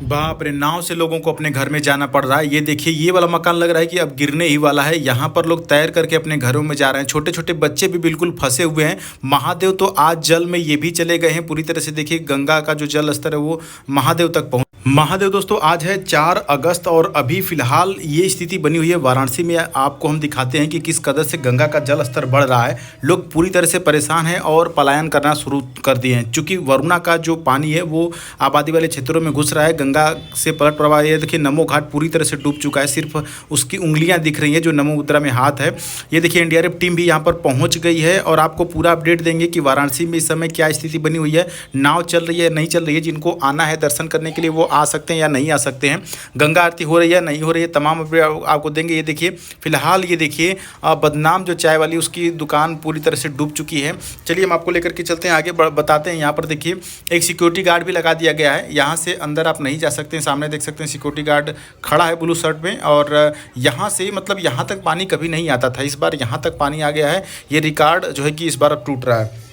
बाप रे! नाव से लोगों को अपने घर में जाना पड़ रहा है। ये देखिए, ये वाला मकान लग रहा है कि अब गिरने ही वाला है। यहाँ पर लोग तैर करके अपने घरों में जा रहे हैं। छोटे-छोटे बच्चे भी बिल्कुल फँसे हुए हैं। महादेव तो आज जल में ये भी चले गए हैं पूरी तरह से। देखिए, गंगा का जो जल स्तर है वो महादेव तक पहुँच। महादेव दोस्तों, आज है 4 अगस्त और अभी फ़िलहाल ये स्थिति बनी हुई है वाराणसी में। आपको हम दिखाते हैं कि किस कदर से गंगा का जल स्तर बढ़ रहा है। लोग पूरी तरह से परेशान हैं और पलायन करना शुरू कर दिए हैं। चूँकि वरुणा का जो पानी है वो आबादी वाले क्षेत्रों में घुस रहा है। गंगा से पलट प्रवाह, ये देखिए नमो घाट पूरी तरह से डूब चुका है। सिर्फ उसकी उंगलियां दिख रही हैं जो नमो मुद्रा में हाथ है। ये देखिए, एनडीआरएफ टीम भी यहाँ पर पहुँच गई है और आपको पूरा अपडेट देंगे कि वाराणसी में इस समय क्या स्थिति बनी हुई है। नाव चल रही है, नहीं चल रही है। जिनको आना है दर्शन करने के लिए वो आ सकते हैं या नहीं आ सकते हैं। गंगा आरती हो रही है, नहीं हो रही है, तमाम अपडेट आपको देंगे। ये देखिए, फिलहाल ये देखिए बदनाम जो चाय वाली उसकी दुकान पूरी तरह से डूब चुकी है। चलिए हम आपको लेकर के चलते हैं, आगे बताते हैं। यहाँ पर देखिए एक सिक्योरिटी गार्ड भी लगा दिया गया है। यहाँ से अंदर आप नहीं जा सकते हैं। सामने देख सकते हैं सिक्योरिटी गार्ड खड़ा है ब्लू शर्ट में। और यहाँ से मतलब यहाँ तक पानी कभी नहीं आता था, इस बार यहाँ तक पानी आ गया है। ये रिकॉर्ड जो है कि इस बार अब टूट रहा है।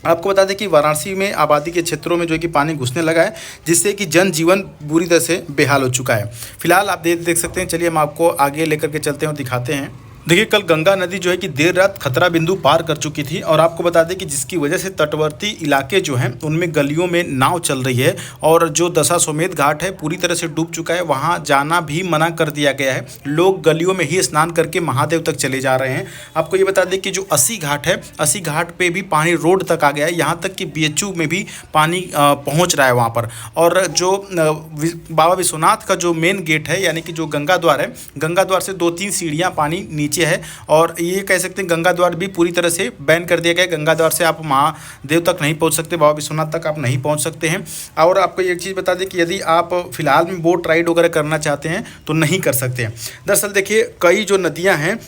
आपको बता दें कि वाराणसी में आबादी के क्षेत्रों में जो है कि पानी घुसने लगा है, जिससे कि जनजीवन बुरी तरह से बेहाल हो चुका है। फिलहाल आप देख सकते हैं। चलिए हम आपको आगे लेकर के चलते हैं और दिखाते हैं। देखिए, कल गंगा नदी जो है कि देर रात खतरा बिंदु पार कर चुकी थी और आपको बता दें कि जिसकी वजह से तटवर्ती इलाके जो हैं उनमें गलियों में नाव चल रही है और जो दशाश्वमेध घाट है पूरी तरह से डूब चुका है। वहां जाना भी मना कर दिया गया है। लोग गलियों में ही स्नान करके महादेव तक चले जा रहे हैं। आपको ये बता दें कि जो 80 घाट है, 80 घाट पे भी पानी रोड तक आ गया है। यहाँ तक कि बीएचयू में भी पानी पहुँच रहा है वहाँ पर। और जो बाबा विश्वनाथ का जो मेन गेट है, यानी कि जो गंगा द्वार है, गंगा द्वार से 2-3 सीढ़ियाँ पानी नीचे है। और ये कह सकते हैं गंगा द्वार भी पूरी तरह से बैन कर दिया गया है। गंगा द्वार से आप महादेव तक नहीं पहुंच सकते, बाबा विश्वनाथ तक आप नहीं पहुंच सकते हैं। और आपको एक चीज़ बता दें कि यदि आप फिलहाल में बोट राइड वगैरह करना चाहते हैं तो नहीं कर सकते हैं। दरअसल देखिए, कई जो नदियां हैं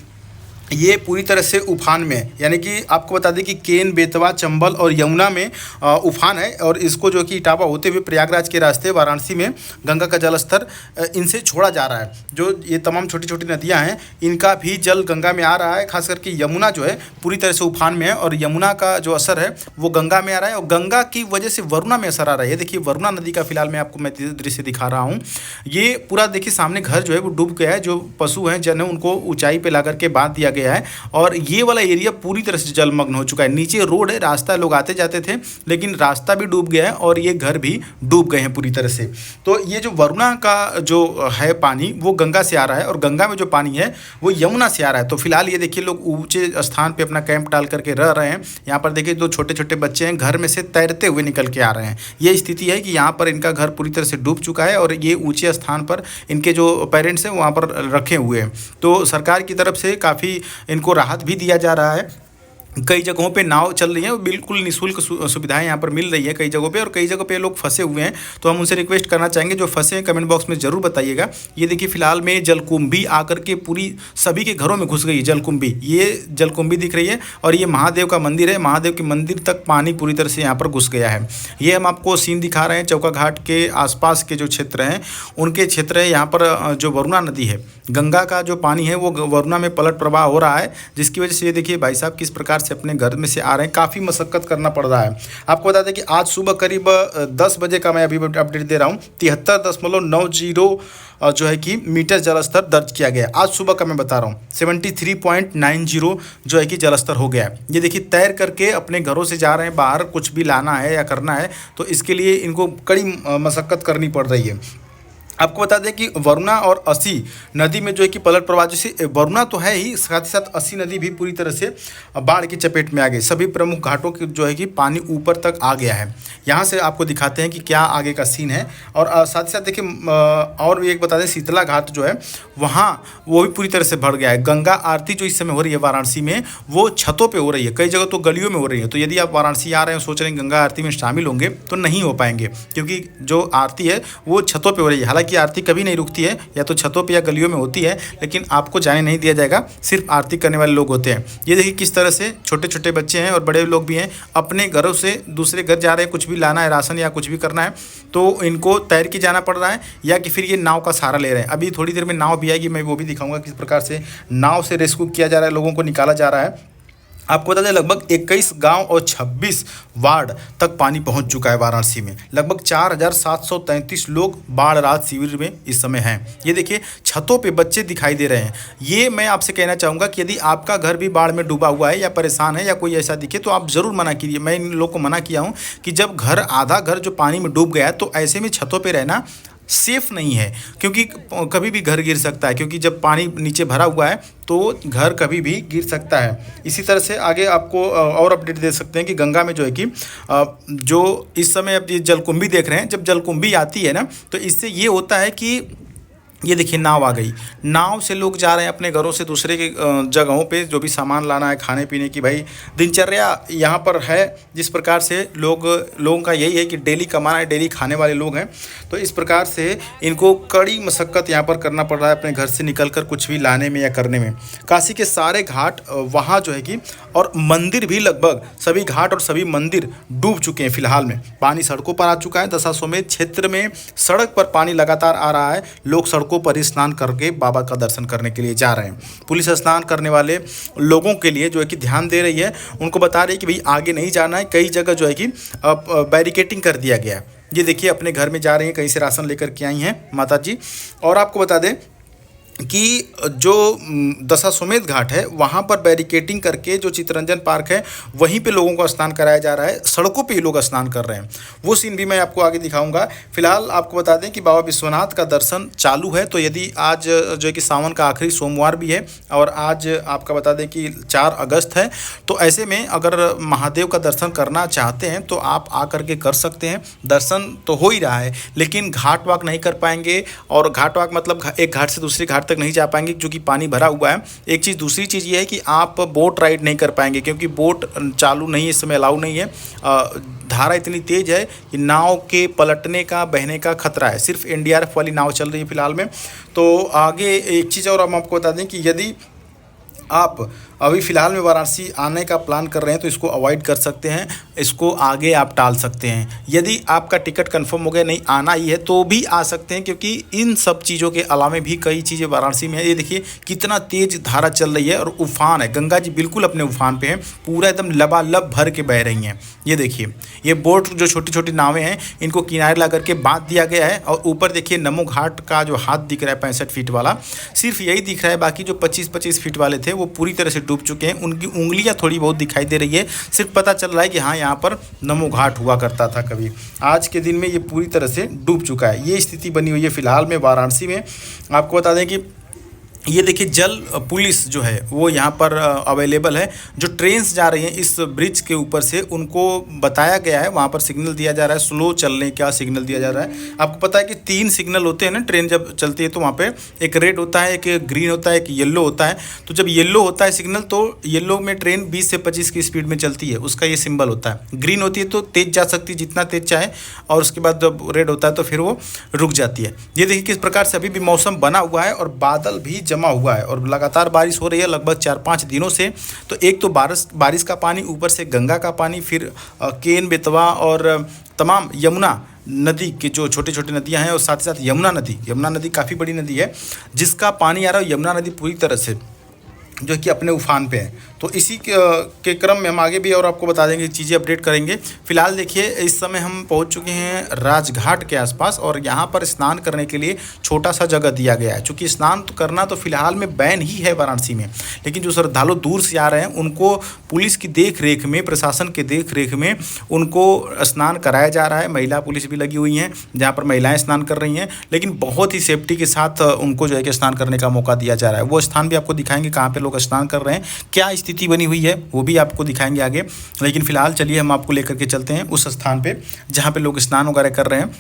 ये पूरी तरह से उफान में है। यानी कि आपको बता दें कि केन, बेतवा, चंबल और यमुना में उफान है। और इसको जो कि इटावा होते हुए प्रयागराज के रास्ते वाराणसी में गंगा का जलस्तर इनसे छोड़ा जा रहा है। जो ये तमाम छोटी छोटी नदियां हैं इनका भी जल गंगा में आ रहा है। खास करके यमुना जो है पूरी तरह से उफान में है और यमुना का जो असर है वो गंगा में आ रहा है और गंगा की वजह से वरुणा में असर आ रहा है। ये देखिए, वरुणा नदी का फिलहाल मैं दृश्य दिखा रहा हूँ। ये पूरा देखिए, सामने घर जो है वो डूब गया है। जो पशु हैं जन उनको ऊंचाई पे ला करके बांध दिया गया है और ये वाला एरिया पूरी तरह से जलमग्न हो चुका है। नीचे रोड है, रास्ता, लोग आते जाते थे, लेकिन रास्ता भी डूब गया है और ये घर भी डूब गए हैं पूरी तरह से। तो ये जो वरुणा का जो है पानी वो गंगा से आ रहा है और गंगा में जो पानी है वो यमुना से आ रहा है। तो फिलहाल ये देखिए, लोग ऊंचे स्थान पे अपना कैंप डाल करके रह रहे हैं। यहाँ पर देखिए, 2 छोटे छोटे बच्चे हैं, घर में से तैरते हुए निकल के आ रहे हैं। ये स्थिति है कि यहाँ पर इनका घर पूरी तरह से डूब चुका है और ये ऊंचे स्थान पर इनके जो पेरेंट्स हैं वहाँ पर रखे हुए हैं। तो सरकार की तरफ से काफ़ी इनको राहत भी दिया जा रहा है। कई जगहों पे नाव चल रही है, बिल्कुल निःशुल्क सुविधाएं यहाँ पर मिल रही है कई जगहों पे। और कई जगहों पे लोग फंसे हुए हैं, तो हम उनसे रिक्वेस्ट करना चाहेंगे जो फंसे हैं कमेंट बॉक्स में ज़रूर बताइएगा। ये देखिए, फिलहाल में जलकुंभी आकर के पूरी सभी के घरों में घुस गई है। जलकुंभी, ये जलकुंभी दिख रही है और ये महादेव का मंदिर है। महादेव के मंदिर तक पानी पूरी तरह से यहाँ पर घुस गया है। ये हम आपको सीन दिखा रहे हैं चौका घाट के आसपास के जो क्षेत्र हैं उनके क्षेत्र है। यहाँ पर जो वरुणा नदी है, गंगा का जो पानी है वो वरुणा में पलट प्रवाह हो रहा है, जिसकी वजह से ये देखिए भाई साहब किस प्रकार से अपने घर में से आ रहे हैं। काफ़ी मशक्कत करना पड़ रहा है। आपको बता दें कि आज सुबह करीब 10 बजे का मैं अभी अपडेट दे रहा हूँ, 73.90 जो है कि मीटर जलस्तर दर्ज किया गया। आज सुबह का मैं बता रहा हूँ 73.90 जो है कि जलस्तर हो गया है। ये देखिए, तैर करके अपने घरों से जा रहे हैं, बाहर कुछ भी लाना है या करना है तो इसके लिए इनको कड़ी मशक्कत करनी पड़ रही है। आपको बता दें कि वरुणा और 80 नदी में जो है कि पलट प्रवाह, जैसे वरुणा तो है ही, साथ ही साथ 80 नदी भी पूरी तरह से बाढ़ की चपेट में आ गई। सभी प्रमुख घाटों के जो है कि पानी ऊपर तक आ गया है। यहाँ से आपको दिखाते हैं कि क्या आगे का सीन है। और साथ ही साथ देखिए, और भी एक बता दें, शीतला घाट जो है वहाँ वो भी पूरी तरह से भर गया है। गंगा आरती जो इस समय हो रही है वाराणसी में वो छतों पर हो रही है, कई जगह तो गलियों में हो रही है। तो यदि आप वाराणसी आ रहे हैं, सोच रहे हैं गंगा आरती में शामिल होंगे तो नहीं हो पाएंगे, क्योंकि जो आरती है वो छतों पर हो रही है। की आरती कभी नहीं रुकती है, या तो छतों पे या गलियों में होती है, लेकिन आपको जाने नहीं दिया जाएगा, सिर्फ आरती करने वाले लोग होते हैं। ये देखिए किस तरह से छोटे छोटे बच्चे हैं और बड़े लोग भी हैं, अपने घरों से दूसरे घर जा रहे हैं। कुछ भी लाना है, राशन या कुछ भी करना है तो इनको तैर के जाना पड़ रहा है, या कि फिर ये नाव का सहारा ले रहे हैं। अभी थोड़ी देर में नाव भी आएगी, मैं वो भी दिखाऊंगा किस प्रकार से नाव से रेस्क्यू किया जा रहा है, लोगों को निकाला जा रहा है। आपको बता दें लगभग 21 गांव और 26 वार्ड तक पानी पहुंच चुका है वाराणसी में। लगभग 4,733 लोग बाढ़ राहत शिविर में इस समय हैं। ये देखिए छतों पे बच्चे दिखाई दे रहे हैं। ये मैं आपसे कहना चाहूँगा कि यदि आपका घर भी बाढ़ में डूबा हुआ है या परेशान है या कोई ऐसा दिखे तो आप ज़रूर मना कीजिए। मैं इन लोगों को मना किया हूँ कि जब घर आधा घर जो पानी में डूब गया है तो ऐसे में छतों पर रहना सेफ नहीं है, क्योंकि कभी भी घर गिर सकता है, क्योंकि जब पानी नीचे भरा हुआ है तो घर कभी भी गिर सकता है। इसी तरह से आगे आपको और अपडेट दे सकते हैं कि गंगा में जो है कि जो इस समय अब ये जलकुंभी देख रहे हैं, जब जलकुंभी आती है ना तो इससे ये होता है कि ये देखिए नाव आ गई। नाव से लोग जा रहे हैं अपने घरों से दूसरे के जगहों पे, जो भी सामान लाना है खाने पीने की, भाई दिनचर्या यहाँ पर है जिस प्रकार से लोगों का यही है कि डेली कमाना है, डेली खाने वाले लोग हैं। तो इस प्रकार से इनको कड़ी मशक्क़त यहाँ पर करना पड़ रहा है अपने घर से निकल कर कुछ भी लाने में या करने में। काशी के सारे घाट वहाँ जो है कि और मंदिर भी लगभग सभी घाट और सभी मंदिर डूब चुके हैं। फिलहाल में पानी सड़कों पर आ चुका है। दशाश्वमेध क्षेत्र में सड़क पर पानी लगातार आ रहा है। लोग सड़कों पर स्नान करके बाबा का दर्शन करने के लिए जा रहे हैं। पुलिस स्नान करने वाले लोगों के लिए जो है कि ध्यान दे रही है, उनको बता रही है कि भाई आगे नहीं जाना है। कई जगह जो है कि बैरिकेटिंग कर दिया गया है। ये देखिए अपने घर में जा रही हैं, कहीं से राशन लेकर के आई हैं माता जी। और आपको बता दें कि जो दशाश्वमेध घाट है वहाँ पर बैरिकेटिंग करके जो चित्तरंजन पार्क है वहीं पे लोगों को स्नान कराया जा रहा है। सड़कों पे ही लोग स्नान कर रहे हैं। वो सीन भी मैं आपको आगे दिखाऊंगा। फिलहाल आपको बता दें कि बाबा विश्वनाथ का दर्शन चालू है। तो यदि आज जो है कि सावन का आखिरी सोमवार भी है और आज आपका बता दें कि 4 अगस्त है, तो ऐसे में अगर महादेव का दर्शन करना चाहते हैं तो आप आ करके कर सकते हैं। दर्शन तो हो ही रहा है, लेकिन घाट वाक नहीं कर पाएंगे। और घाट वाक मतलब एक घाट से दूसरे घाट तक नहीं जा पाएंगे क्योंकि पानी भरा हुआ है। एक चीज़, दूसरी चीज़ ये है कि आप बोट राइड नहीं कर पाएंगे क्योंकि बोट चालू नहीं है, इस समय अलाउ नहीं है। धारा इतनी तेज है कि नाव के पलटने का, बहने का खतरा है। सिर्फ एनडीआरएफ वाली नाव चल रही है फिलहाल में। तो आगे एक चीज़ और हम आपको बता दें कि यदि आप अभी फ़िलहाल में वाराणसी आने का प्लान कर रहे हैं तो इसको अवॉइड कर सकते हैं, इसको आगे आप टाल सकते हैं। यदि आपका टिकट कंफर्म हो गया, नहीं आना ही है, तो भी आ सकते हैं, क्योंकि इन सब चीज़ों के अलावा भी कई चीज़ें वाराणसी में है। ये देखिए कितना तेज़ धारा चल रही है और उफान है। गंगा जी बिल्कुल अपने उफान पे हैं, पूरा एकदम लबालब भर के बह रही हैं। ये देखिए ये बोट जो छोटी छोटी नावें हैं इनको किनारे ला करके बांध दिया गया है। और ऊपर देखिए नमो घाट का जो हाथ दिख रहा है 65 फीट वाला, सिर्फ यही दिख रहा है। बाकी जो 25-25 फीट वाले थे वो पूरी तरह से डूब चुके हैं। उनकी उंगलियां थोड़ी बहुत दिखाई दे रही है। सिर्फ पता चल रहा है कि हाँ यहाँ पर नमो घाट हुआ करता था कभी। आज के दिन में ये पूरी तरह से डूब चुका है। ये स्थिति बनी हुई है फिलहाल में वाराणसी में। आपको बता दें कि ये देखिए जल पुलिस जो है वो यहाँ पर अवेलेबल है। जो ट्रेन्स जा रही हैं इस ब्रिज के ऊपर से उनको बताया गया है, वहाँ पर सिग्नल दिया जा रहा है, स्लो चलने का सिग्नल दिया जा रहा है। आपको पता है कि 3 सिग्नल होते हैं ना ट्रेन जब चलती है, तो वहाँ पे एक रेड होता है, एक ग्रीन होता है, एक येलो होता है। तो जब येलो होता है सिग्नल तो येलो में ट्रेन 20 से 25 की स्पीड में चलती है, उसका ये सिंबल होता है। ग्रीन होती है तो तेज़ जा सकती है जितना तेज़ चाहे, और उसके बाद जब रेड होता है तो फिर वो रुक जाती है। ये देखिए किस प्रकार से अभी भी मौसम बना हुआ है और बादल भी जमा हुआ है और लगातार बारिश हो रही है लगभग 4-5 दिनों से। तो एक तो बारिश का पानी, ऊपर से गंगा का पानी, फिर केन, बेतवा और तमाम यमुना नदी के जो छोटे छोटे नदियां हैं, और साथ ही साथ यमुना नदी काफ़ी बड़ी नदी है जिसका पानी आ रहा है। यमुना नदी पूरी तरह से जो कि अपने उफान पे है। तो इसी के क्रम में हम आगे भी और आपको बता देंगे, चीज़ें अपडेट करेंगे। फिलहाल देखिए इस समय हम पहुंच चुके हैं राजघाट के आसपास और यहाँ पर स्नान करने के लिए छोटा सा जगह दिया गया है। चूँकि स्नान तो करना तो फिलहाल में बैन ही है वाराणसी में, लेकिन जो श्रद्धालु दूर से आ रहे हैं उनको पुलिस की देख रेख में, प्रशासन के देख रेख में उनको स्नान कराया जा रहा है। महिला पुलिस भी लगी हुई हैं जहाँ पर महिलाएँ स्नान कर रही हैं, लेकिन बहुत ही सेफ्टी के साथ उनको जो है कि स्नान करने का मौका दिया जा रहा है। वो स्थान भी आपको दिखाएंगे कहाँ पर लोग स्नान कर रहे हैं, क्या स्थिति बनी हुई है वो भी आपको दिखाएंगे आगे। लेकिन फिलहाल चलिए हम आपको लेकर के चलते हैं उस स्थान पे जहाँ पे लोग स्नान वगैरह कर रहे हैं।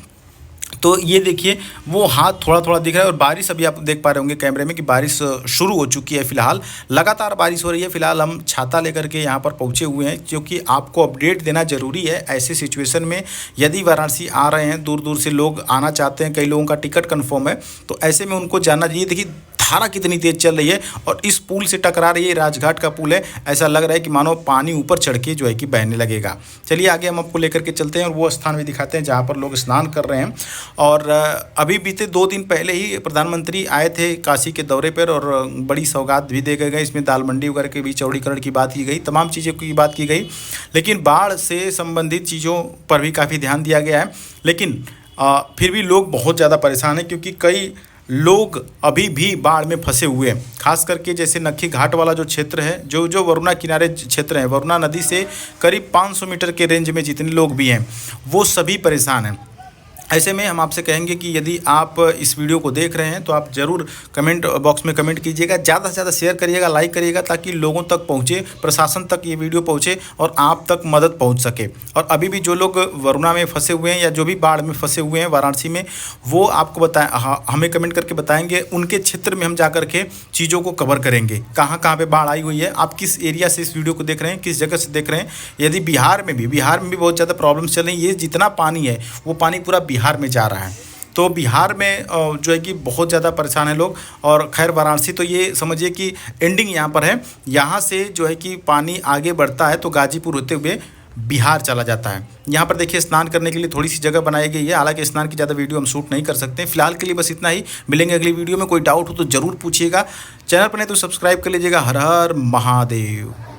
तो ये देखिए वो हाथ थोड़ा थोड़ा दिख रहा है और बारिश अभी आप देख पा रहे होंगे कैमरे में कि बारिश शुरू हो चुकी है। फिलहाल लगातार बारिश हो रही है। फिलहाल हम छाता लेकर के यहाँ पर पहुँचे हुए हैं क्योंकि आपको अपडेट देना ज़रूरी है ऐसे सिचुएशन में। यदि वाराणसी आ रहे हैं, दूर दूर से लोग आना चाहते हैं, कई लोगों का टिकट कन्फर्म है, तो ऐसे में उनको जानना चाहिए। देखिए धारा कितनी तेज चल रही है और इस पुल से टकरा रही है। राजघाट का पुल है, ऐसा लग रहा है कि मानो पानी ऊपर चढ़ के जो है कि बहने लगेगा। चलिए आगे हम आपको लेकर के चलते हैं और वो स्थान भी दिखाते हैं जहाँ पर लोग स्नान कर रहे हैं। और अभी बीते 2 दिन पहले ही प्रधानमंत्री आए थे काशी के दौरे पर और बड़ी सौगात भी दे गए। इसमें दाल मंडी वगैरह के भी चौड़ीकरण की बात की गई, तमाम चीज़ों की बात की गई, लेकिन बाढ़ से संबंधित चीज़ों पर भी काफ़ी ध्यान दिया गया है। लेकिन फिर भी लोग बहुत ज़्यादा परेशान हैं क्योंकि कई लोग अभी भी बाढ़ में फंसे हुए हैं। खास करके जैसे नक्की घाट वाला जो क्षेत्र है, जो वरुणा किनारे क्षेत्र है, वरुणा नदी से करीब 500 मीटर के रेंज में जितने लोग भी हैं वो सभी परेशान हैं। ऐसे में हम आपसे कहेंगे कि यदि आप इस वीडियो को देख रहे हैं तो आप ज़रूर कमेंट बॉक्स में कमेंट कीजिएगा, ज़्यादा से ज़्यादा शेयर करिएगा, लाइक करिएगा, ताकि लोगों तक पहुंचे, प्रशासन तक ये वीडियो पहुंचे और आप तक मदद पहुंच सके। और अभी भी जो लोग वरुणा में फंसे हुए हैं या जो भी बाढ़ में फंसे हुए हैं वाराणसी में, वो आपको बताएं, हमें कमेंट करके बताएंगे। उनके क्षेत्र में हम जा करके चीज़ों को कवर करेंगे, कहाँ कहाँ पर बाढ़ आई हुई है, आप किस एरिया से इस वीडियो को देख रहे हैं, किस जगह से देख रहे हैं। यदि बिहार में भी बहुत ज़्यादा प्रॉब्लम्स चल रही हैं, ये जितना पानी है वो पानी पूरा बिहार में जा रहा है, तो बिहार में जो है कि बहुत ज़्यादा परेशान है लोग। और खैर वाराणसी तो ये समझिए कि एंडिंग यहाँ पर है, यहाँ से जो है कि पानी आगे बढ़ता है तो गाजीपुर होते हुए बिहार चला जाता है। यहाँ पर देखिए स्नान करने के लिए थोड़ी सी जगह बनाई गई है, हालांकि स्नान की ज़्यादा वीडियो हम शूट नहीं कर सकते। फिलहाल के लिए बस इतना ही, मिलेंगे अगली वीडियो में। कोई डाउट हो तो ज़रूर पूछिएगा, चैनल पर नहीं तो सब्सक्राइब कर लीजिएगा। हर हर महादेव।